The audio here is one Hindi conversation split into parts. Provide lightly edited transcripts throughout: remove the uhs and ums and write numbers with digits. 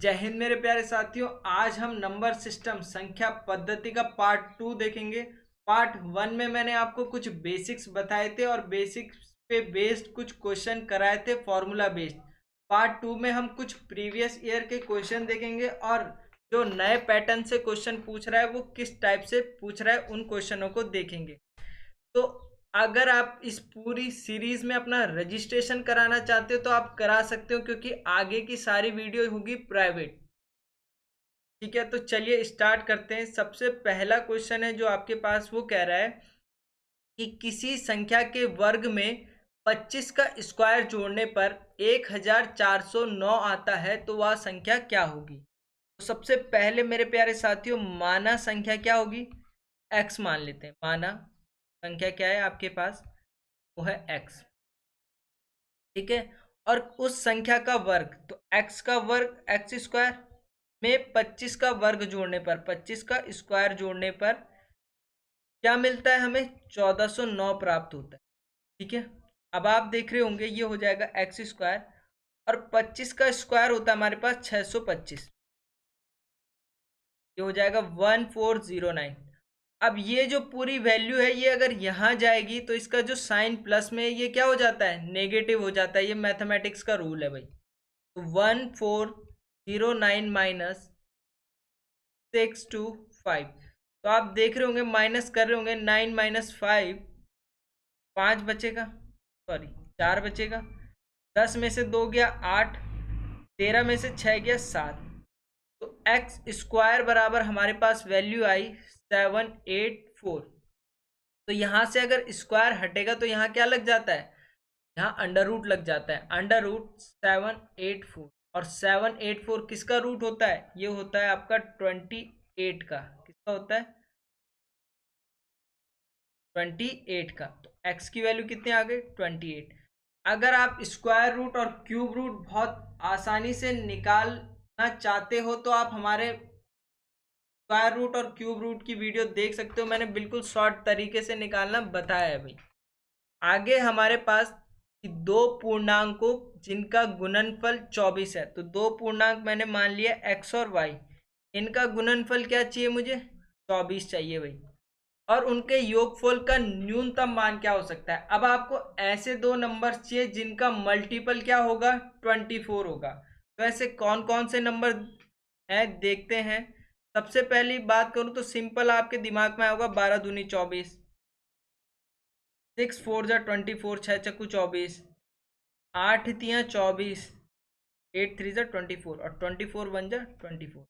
जय हिंद मेरे प्यारे साथियों। आज हम नंबर सिस्टम संख्या पद्धति का पार्ट 2 देखेंगे। पार्ट 1 में मैंने आपको कुछ बेसिक्स बताए थे और बेसिक्स पे बेस्ड कुछ क्वेश्चन कराए थे फॉर्मूला बेस्ड। पार्ट 2 में हम कुछ प्रीवियस ईयर के क्वेश्चन देखेंगे और जो नए पैटर्न से क्वेश्चन पूछ रहा है वो किस टाइप से पूछ रहा है उन क्वेश्चनों को देखेंगे। तो अगर आप इस पूरी सीरीज में अपना रजिस्ट्रेशन कराना चाहते हो तो आप करा सकते हो, क्योंकि आगे की सारी वीडियो होगी प्राइवेट। ठीक है, तो चलिए स्टार्ट करते हैं। सबसे पहला क्वेश्चन है जो आपके पास, वो कह रहा है कि किसी संख्या के वर्ग में 25 का स्क्वायर जोड़ने पर 1409 आता है, तो वह संख्या क्या होगी। तो सबसे पहले मेरे प्यारे साथियों, माना संख्या क्या होगी, एक्स मान लेते हैं। माना संख्या क्या है आपके पास, वो है एक्स। ठीक है, और उस संख्या का वर्ग, तो एक्स का वर्ग एक्स स्क्वायर में 25 का वर्ग जोड़ने पर, 25 का स्क्वायर जोड़ने पर क्या मिलता है हमें, 1409 प्राप्त होता है। ठीक है, अब आप देख रहे होंगे ये हो जाएगा एक्स स्क्वायर और 25 का स्क्वायर होता है हमारे पास 625, ये हो जाएगा 1409। अब ये जो पूरी वैल्यू है ये अगर यहाँ जाएगी तो इसका जो साइन प्लस में है ये क्या हो जाता है, नेगेटिव हो जाता है। ये मैथमेटिक्स का रूल है भाई। तो 1409 माइनस 625, तो आप देख रहे होंगे माइनस कर रहे होंगे, 9 माइनस 5, 5 बचेगा, सॉरी 4 बचेगा, 10 में से 2 गया 8, 13 में से 6 गया 7। तो एक्स स्क्वायर बराबर हमारे पास वैल्यू आई 784। तो यहाँ से अगर स्क्वायर हटेगा तो यहाँ क्या लग जाता है, यहाँ अंडर रूट लग जाता है। अंडर रूट 784, और 784 किसका रूट होता है, ये होता है आपका 28 का। किसका होता है, 28 का। तो x की वैल्यू कितने आ गई, 28। अगर आप स्क्वायर रूट और क्यूब रूट बहुत आसानी से निकालना चाहते हो तो आप हमारे स्क्वायर रूट और क्यूब रूट की वीडियो देख सकते हो। मैंने बिल्कुल शॉर्ट तरीके से निकालना बताया है भाई। आगे हमारे पास दो पूर्णांकों जिनका गुणनफल 24 है, तो दो पूर्णांक मैंने मान लिया x और y। इनका गुणनफल क्या चाहिए मुझे, 24 चाहिए भाई। और उनके योगफल का न्यूनतम मान क्या हो सकता है। अब आपको ऐसे दो नंबर चाहिए जिनका मल्टीपल क्या होगा, 24 होगा। तो ऐसे कौन कौन से नंबर हैं देखते हैं। सबसे पहली बात करूं तो सिंपल आपके दिमाग में आएगा 12 दूनी 24, 6 4 जा 24, 6 चक्कू 24, 8 तियां 24, 8 3 जा 24 और 24 1 जा 24।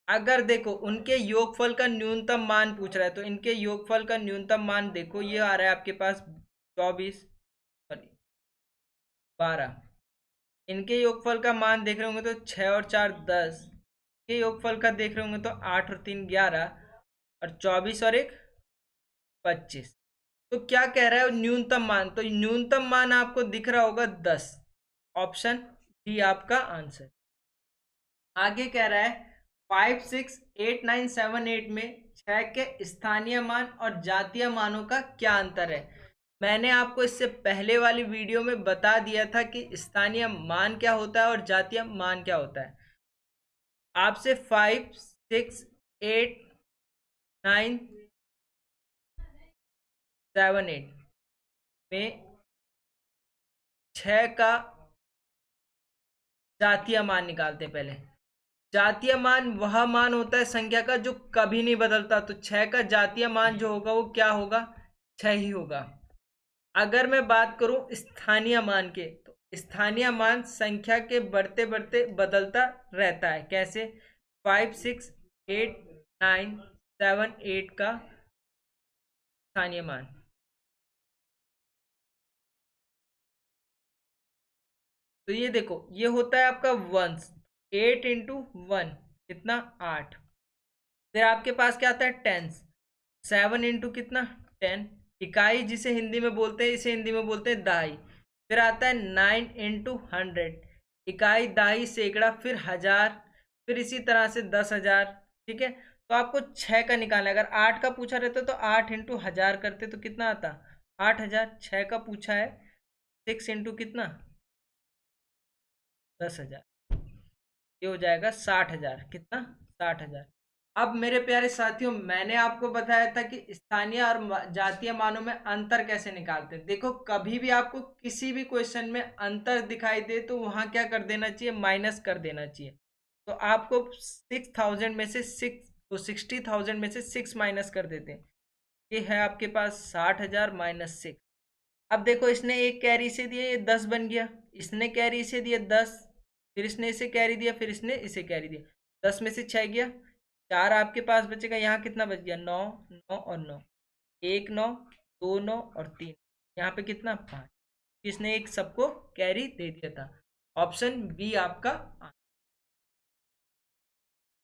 अगर देखो उनके योगफल का न्यूनतम मान पूछ रहा है तो इनके योगफल का न्यूनतम मान देखो, ये आ रहा है आपके पास 24, सॉरी 12। इनके योगफल का मान देख रहे होंगे तो 6 और 4 10, के योगफल का देख रहे होंगे तो 8 और 3 11, और 24 और 1 25। तो क्या कह रहा है न्यूनतम मान, तो न्यूनतम मान आपको दिख रहा होगा 10। ऑप्शन डी आपका आंसर। आगे कह रहा है 5 6 8 9 7 8 में छह के स्थानीय मान और जातीय मानों का क्या अंतर है। मैंने आपको इससे पहले वाली वीडियो में बता दिया था कि स्थानीय मान क्या होता है और जातीय मान क्या होता है। आपसे 5 6 8 9 7 8 में छह का जातीय मान निकालते हैं पहले। जातीय मान वह मान होता है संख्या का जो कभी नहीं बदलता, तो 6 का जातीय मान जो होगा वो क्या होगा, 6 ही होगा। अगर मैं बात करूं स्थानीय मान के, तो स्थानीय मान संख्या के बढ़ते बढ़ते बदलता रहता है। कैसे, 5 6 8 9 7 8 का स्थानीय मान, तो ये देखो ये होता है आपका वंस, 8 × 1 कितना 8। फिर आपके पास क्या आता है टेंस, 7 × कितना 10। इकाई जिसे हिंदी में बोलते हैं, इसे हिंदी में बोलते हैं दहाई। फिर आता है 9 × 100, इकाई दहाई सैकड़ा फिर हजार, फिर इसी तरह से 10,000। ठीक है, तो आपको 6 का निकालना है। अगर 8 का पूछा रहता तो 8 × 1000 करते तो कितना आता, 8,000। 6 का पूछा है, 6 × कितना 10,000। ये हो जाएगा 60,000। कितना? 60,000। अब मेरे प्यारे साथियों, मैंने आपको बताया था कि स्थानीय और जातीय मानों में अंतर कैसे निकालते हैं। देखो, कभी भी आपको किसी भी क्वेश्चन में अंतर दिखाई दे तो वहां क्या कर देना चाहिए? माइनस कर देना चाहिए। तो आपको 6,000 में से 60,000 में से 6 माइनस कर देते हैं। ये है आपके पास 60,000 माइनस 6। अब देखो, इसने एक कैरी से दिया, ये 10 बन गया। इसने कैरी से दिया 10, फिर इसने इसे कैरी दिया, फिर इसने इसे कैरी दिया। 10 में से 6 गया, 4 आपके पास बचेगा। यहाँ कितना बच गया? 9, 9 और 9, 1 9, 2 9 और 3। यहाँ पे कितना? 5। इसने एक सबको कैरी दे दिया था। ऑप्शन बी आपका।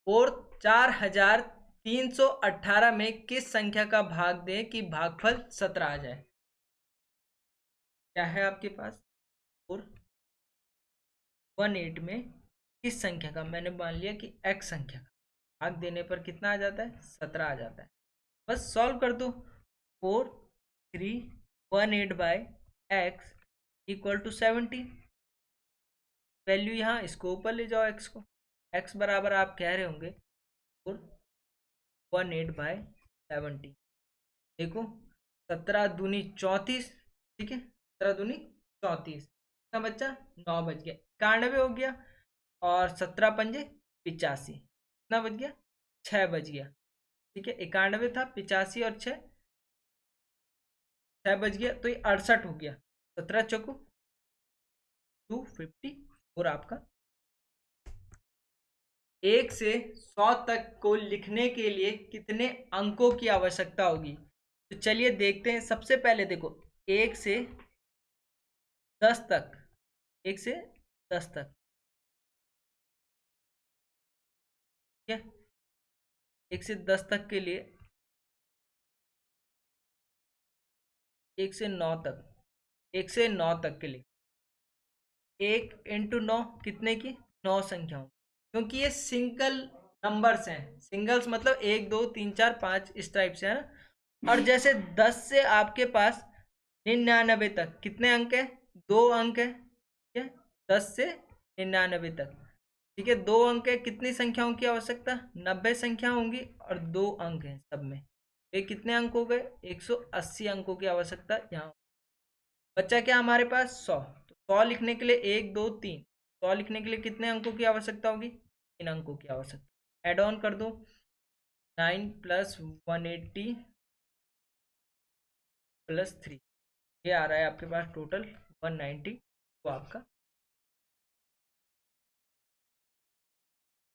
और 4,318 में किस संख्या का भाग दें कि भागफल 17 आ जाए? क्या है आपके पास? और 18 में किस संख्या का, मैंने मान लिया कि x संख्या का भाग देने पर कितना आ जाता है? 17 आ जाता है। बस सॉल्व कर दो। 4,318 by x equal to 70। Value यहाँ इसको ऊपर ले जाओ, x को। x बराबर आप कह रहे होंगे 418/70। देखो, 17 दूनी 34। ठीक है, 17 दूनी 34। कितना बच्चा? 9 बच गया। 91 हो गया। और 17 पंजे 85। कितना बच गया? 6 बच गया। ठीक है, 91 था, 85 और 6 बच गया, तो ये 68 हो गया। 17 चौको 254 आपका। 1 से 100 तक को लिखने के लिए कितने अंकों की आवश्यकता होगी? तो चलिए देखते हैं। सबसे पहले देखो, 1 से 10 तक, 1 से 10 तक, ठीक है। 1 से 10 तक के लिए, 1 से 9 तक, 1 से 9 तक के लिए 1 इंटू 9 कितने की? 9 संख्याओं। क्योंकि ये सिंगल नंबर्स हैं। सिंगल्स मतलब 1 2 3 4 5 इस टाइप से है ना। और जैसे 10 से आपके पास 99 तक कितने अंक है? 2 अंक है। ठीक है, 10 से 99 तक। ठीक है, 2 अंक है। कितनी संख्याओं की आवश्यकता? 90 संख्या होंगी और 2 अंक हैं सब में। ये कितने अंक हो गए? 180 अंकों की आवश्यकता यहाँ। बच्चा क्या हमारे पास? 100। तो 100 लिखने के लिए 1 2 3, 100 लिखने के लिए कितने अंकों की आवश्यकता होगी? 3 अंकों की आवश्यकता। एड ऑन कर दो। 9 प्लस 180 प्लस 3, ये आ रहा है आपके पास टोटल 190। तो आपका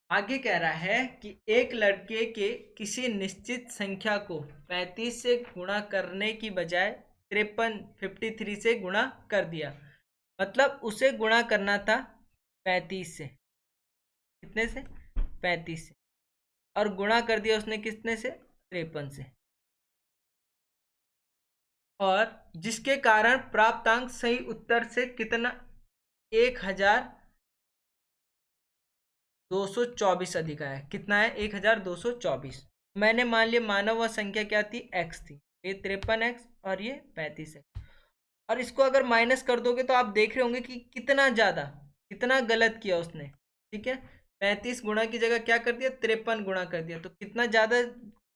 आगे कह रहा है कि एक लड़के के किसी निश्चित संख्या को 35 से गुणा करने की बजाय 53 से गुणा कर दिया। मतलब उसे गुणा करना था 35 से। कितने से? 35 से। और गुणा कर दिया उसने कितने से? 53 से। और जिसके कारण प्राप्तांक सही उत्तर से कितना? 1,224 अधिक आया। कितना है? 1,224। मैंने मान लिया, माना वह संख्या क्या थी? x थी। ये 53x और ये 35x। और इसको अगर माइनस कर दोगे तो आप देख रहे होंगे कि कितना ज्यादा, कितना गलत किया उसने। ठीक है, 35 गुणा की जगह क्या कर दिया? 53 गुणा कर दिया। तो कितना ज्यादा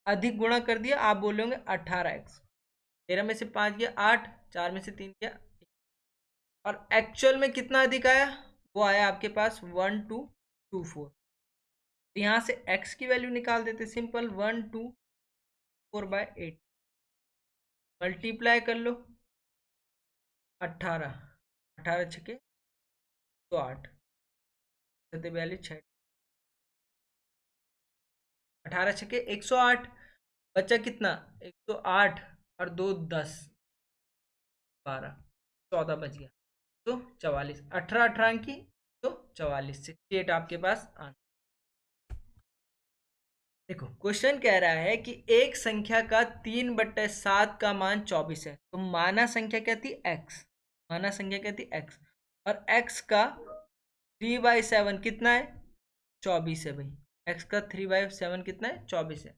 अधिक गुणा कर दिया? आप बोलोगे 18x। 13 में से 5 गया 8, 4 में से 3 गया। और एक्चुअल में कितना अधिक आया? वो आया आपके पास 1224। यहाँ से x की वैल्यू निकाल देते। सिंपल, 124/8 मल्टीप्लाई कर लो। 18, 18 छके तो 8, 42 6, 18 छके 108। बचा कितना? 108 और 2 10, 12, 14 बच गया। तो 44, 18 18 की तो 44, 68 आपके पास आंसर। देखो, क्वेश्चन कह रहा है कि एक संख्या का 3/7 का मान 24 है। तो माना संख्या क्या थी? x। माना संख्या क्या थी? x। और x का 3/7 कितना है? 24 है भाई। x का 3/7 कितना है? 24 है।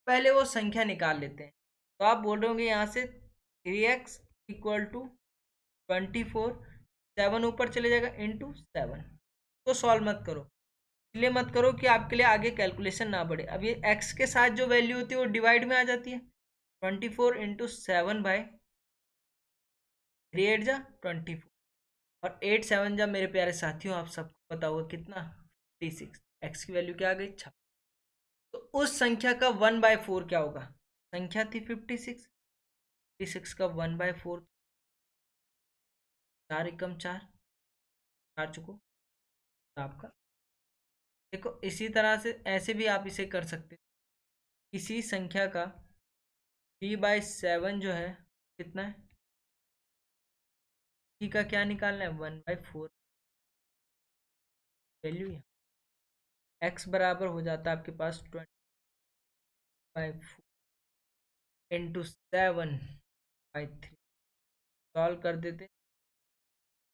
पहले वो संख्या निकाल लेते हैं। तो आप बोल रहे होंगे यहाँ से 3x इक्वल टू 24, 7 ऊपर चले जाएगा इंटू 7। तो सॉल्व मत करो, इसलिए मत करो कि आपके लिए आगे कैलकुलेशन ना बढ़े। अब ये एक्स के साथ जो वैल्यू होती है वो डिवाइड में आ जाती है। 24 इंटू 7/3 8 जा 24 और 8 7 जा मेरे प्यारे साथियों आप सबको पता होगा कितना 56। एक्स की वैल्यू क्या आ गई 6। तो उस संख्या का 1/4 क्या होगा? संख्या थी 56, 56 का 1/4 4 एकम 4 4 चुको आपका। देखो इसी तरह से ऐसे भी आप इसे कर सकते हो। इसी संख्या का 3/7 जो है कितना है? थ्री का क्या निकालना है? 1/4 वैल्यू है। एक्स बराबर हो जाता है आपके पास 20/4 इंटू 7/3। सॉल्व कर देते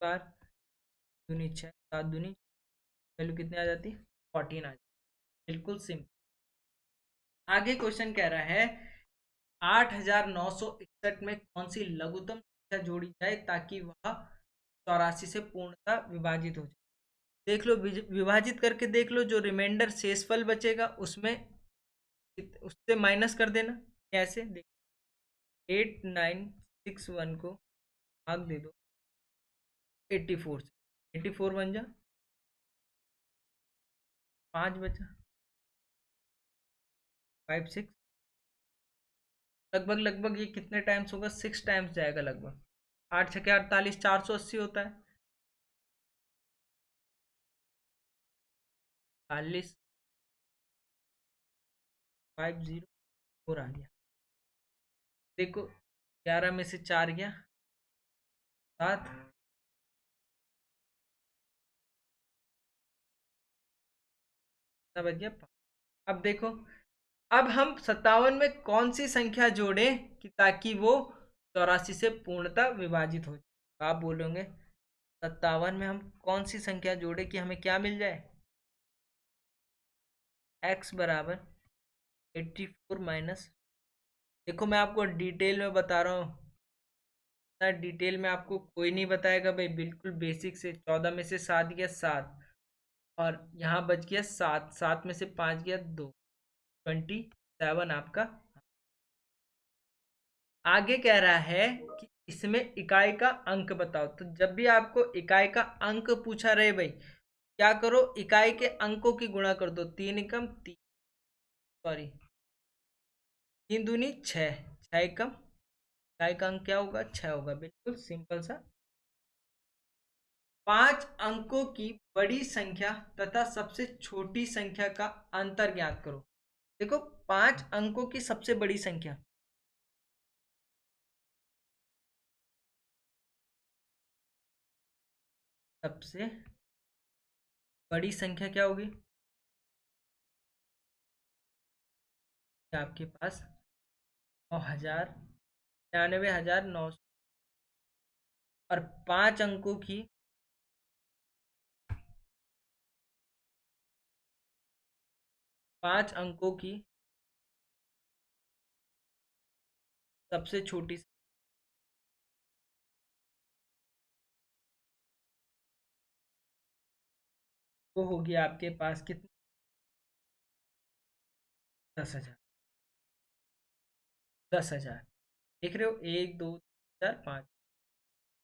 बार दूनी 6 7 दूनी वैल्यू कितनी आ जाती? 14 आ जाती। बिल्कुल सिंपल। आगे क्वेश्चन कह रहा है 8,961 में कौन सी लघुत्तम संख्या जोड़ी जाए ताकि वह 84 से पूर्णतः विभाजित हो जाए। देख लो विभाजित करके देख लो, जो रिमाइंडर शेषफल बचेगा उसमें उससे माइनस कर देना। कैसे देख 8961 को भाग दे दो 84 से, 84 बन जा 5 बचा 5 6 लगभग लगभग ये कितने टाइम्स होगा? 6 टाइम्स जाएगा लगभग। 8 छके 48 480 होता है 40 50 आ गया। देखो 11 में से 4 गया 7 बच गया 5। अब देखो अब हम 57 में कौन सी संख्या जोड़ें कि ताकि वो 84 से पूर्णतः विभाजित हो जाए। आप बोलोगे 57 में हम कौन सी संख्या जोड़े कि हमें क्या मिल जाए? x बराबर 84 माइनस, देखो मैं आपको डिटेल में बता रहा हूँ, डिटेल में आपको कोई नहीं बताएगा भाई। बिल्कुल बेसिक से 14 में से 7 गया 7 और यहाँ बच गया 7, 7 में से 5 गया 2, 27 आपका। आगे कह रहा है कि इसमें इकाई का अंक बताओ। तो जब भी आपको इकाई का अंक पूछा रहे भाई क्या करो? इकाई के अंकों की गुणा कर दो। 3 एकम 3 सॉरी 3 दूनी 6 6 एकम इकाई का अंक क्या होगा? 6 होगा। बिल्कुल सिंपल सा। 5 अंकों की बड़ी संख्या तथा सबसे छोटी संख्या का अंतर ज्ञात करो। देखो 5 अंकों की सबसे बड़ी संख्या, सबसे बड़ी संख्या क्या होगी? आपके पास 9,000 99,900 और 5 अंकों की 5 अंकों की सबसे छोटी वो होगी आपके पास कितनी? 10,000 10,000। देख रहे हो 1 2 4 5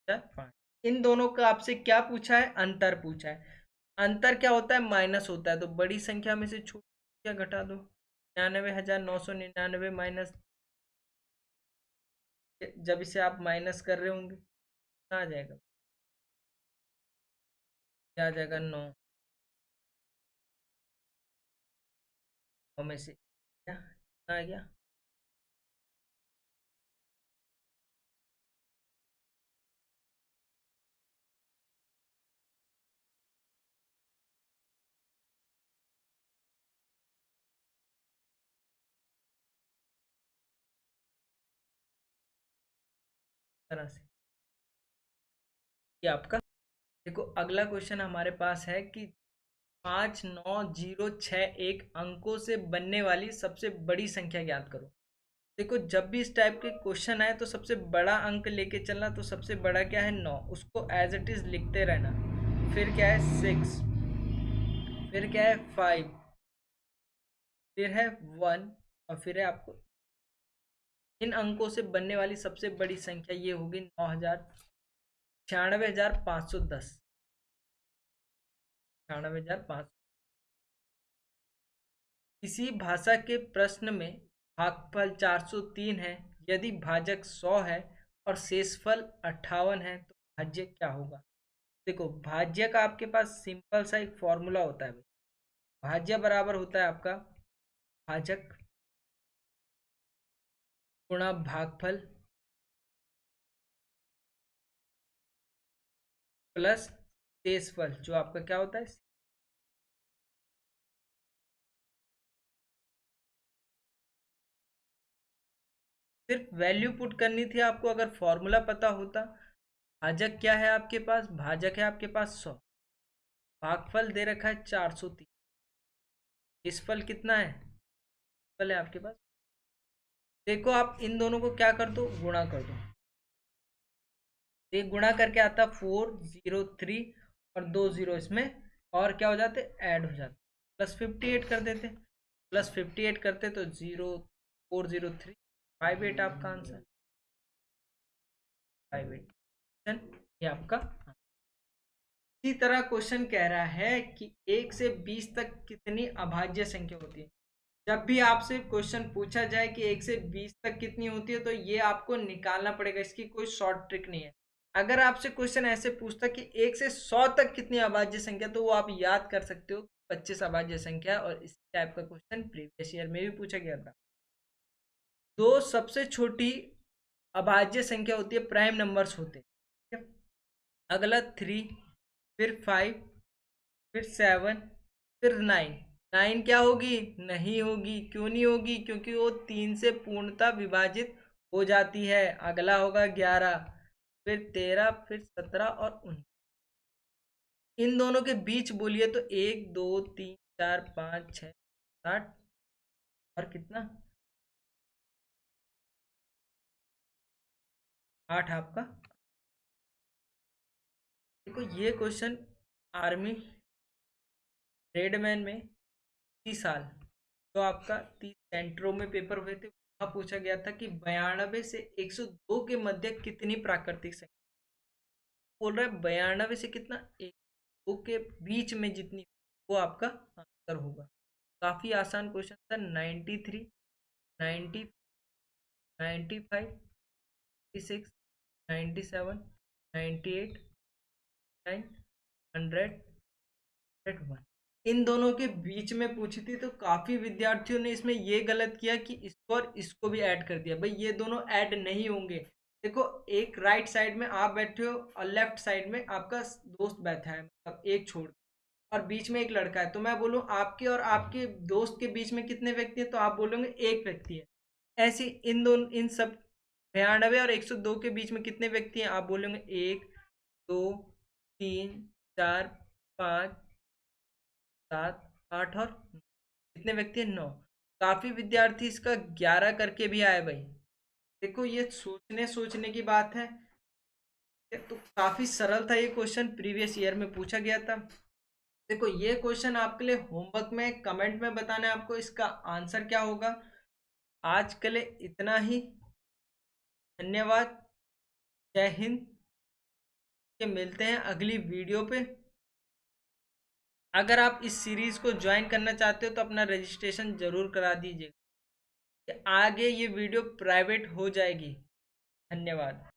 4 5। इन दोनों का आपसे क्या पूछा है? अंतर पूछा है। अंतर क्या होता है? माइनस होता है। तो बड़ी संख्या में से छोटी संख्या घटा दो। 99,999 माइनस, जब इसे आप माइनस कर रहे होंगे क्या आ जाएगा? क्या आ जाएगा? 9 में से क्या आ गया? तरह से ये आपका। देखो अगला क्वेश्चन हमारे पास है कि 59061 अंकों से बनने वाली सबसे बड़ी संख्या ज्ञात करो। देखो जब भी इस टाइप के क्वेश्चन आए तो सबसे बड़ा अंक लेके चलना। तो सबसे बड़ा क्या है? 9, उसको एज इट इज लिखते रहना। फिर क्या है? 6, फिर क्या है 5, फिर है 1, और फिर है आपको इन अंकों से बनने वाली सबसे बड़ी संख्या ये होगी 96,510। 96,500। किसी भाषा के प्रश्न में भागफल 403 है, यदि भाजक 100 है और शेषफल 58 है तो भाज्य क्या होगा? देखो, भाज्य का आपके पास सिंपल सा एक फॉर्मूला होता है भाई। भाज्य बराबर होता है आपका भाजक गुणा भागफल प्लस शेषफल, जो आपका क्या होता है। सिर्फ वैल्यू पुट करनी थी आपको, अगर फॉर्मूला पता होता। भाजक क्या है आपके पास? भाजक है आपके पास 100, भागफल दे रखा है 403, शेषफल कितना है? फल है आपके पास। देखो, आप इन दोनों को क्या कर दो, गुणा कर दो। एक गुणा करके आता 403, और 2 0 इसमें और क्या हो जाते, ऐड हो जाते, +58 कर देते। +58 करते तो 040358 आपका आंसर। 58 ये आपका। इसी तरह क्वेश्चन कह रहा है कि 1 से 20 तक कितनी अभाज्य संख्या होती है। जब भी आपसे क्वेश्चन पूछा जाए कि 1 से 20 तक कितनी होती है, तो ये आपको निकालना पड़ेगा, इसकी कोई शॉर्ट ट्रिक नहीं है। अगर आपसे क्वेश्चन ऐसे पूछता कि 1 से 100 तक कितनी अभाज्य संख्या, तो वो आप याद कर सकते हो 25 अभाज्य संख्या, और इस टाइप का क्वेश्चन प्रीवियस ईयर में भी पूछा गया था। दो सबसे छोटी अभाज्य संख्या होती है, प्राइम नंबर्स होते हैं, ठीक है? अगला 3, फिर 5, फिर 7, फिर 9। 9 क्या होगी? नहीं होगी। क्यों नहीं होगी? क्योंकि वो 3 से पूर्णतः विभाजित हो जाती है। अगला होगा 11, फिर 13, फिर 17 और 19। इन दोनों के बीच बोलिए तो 1 2 3 4 5 6 7 और कितना, 8 आपका। देखो, ये क्वेश्चन आर्मी ट्रेडमैन में इसी साल, तो आपका 30 सेंटरों में पेपर हुए थे, वहाँ पूछा गया था कि 92 से 102 के मध्य कितनी प्राकृतिक संख्या। बोल रहा है 92 से कितना, 102 के बीच में जितनी, वो आपका आंसर होगा। काफी आसान क्वेश्चन था। 93, 90, 95, 96, 97, 98, 9, 100, 101, इन दोनों के बीच में पूछी थी। तो काफी विद्यार्थियों ने इसमें ये गलत किया कि इसको और इसको भी ऐड कर दिया। भाई, ये दोनों ऐड नहीं होंगे। देखो, एक राइट साइड में आप बैठे हो और लेफ्ट साइड में आपका दोस्त बैठा है, मतलब एक छोड़, और बीच में एक लड़का है, तो मैं बोलूँ आपके और आपके दोस्त के बीच में कितने व्यक्ति हैं, तो आप बोलोगे एक व्यक्ति है। ऐसे इन दोनों, इन सब 92 और 102 के बीच में कितने व्यक्ति हैं, आप बोलोगे 1 2 3 4 5 7 8 और कितने व्यक्ति हैं, 9। काफी विद्यार्थी इसका 11 करके भी आए भाई। देखो, ये सोचने सोचने की बात है। तो काफी सरल था ये क्वेश्चन, प्रीवियस ईयर में पूछा गया था। देखो, ये क्वेश्चन आपके लिए होमवर्क में, कमेंट में बताना है आपको इसका आंसर क्या होगा। आज के लिए इतना ही। धन्यवाद। जय हिंद। के मिलते हैं अगली वीडियो पे। अगर आप इस सीरीज को ज्वाइन करना चाहते हो तो अपना रजिस्ट्रेशन जरूर करा दीजिए। आगे ये वीडियो प्राइवेट हो जाएगी। धन्यवाद।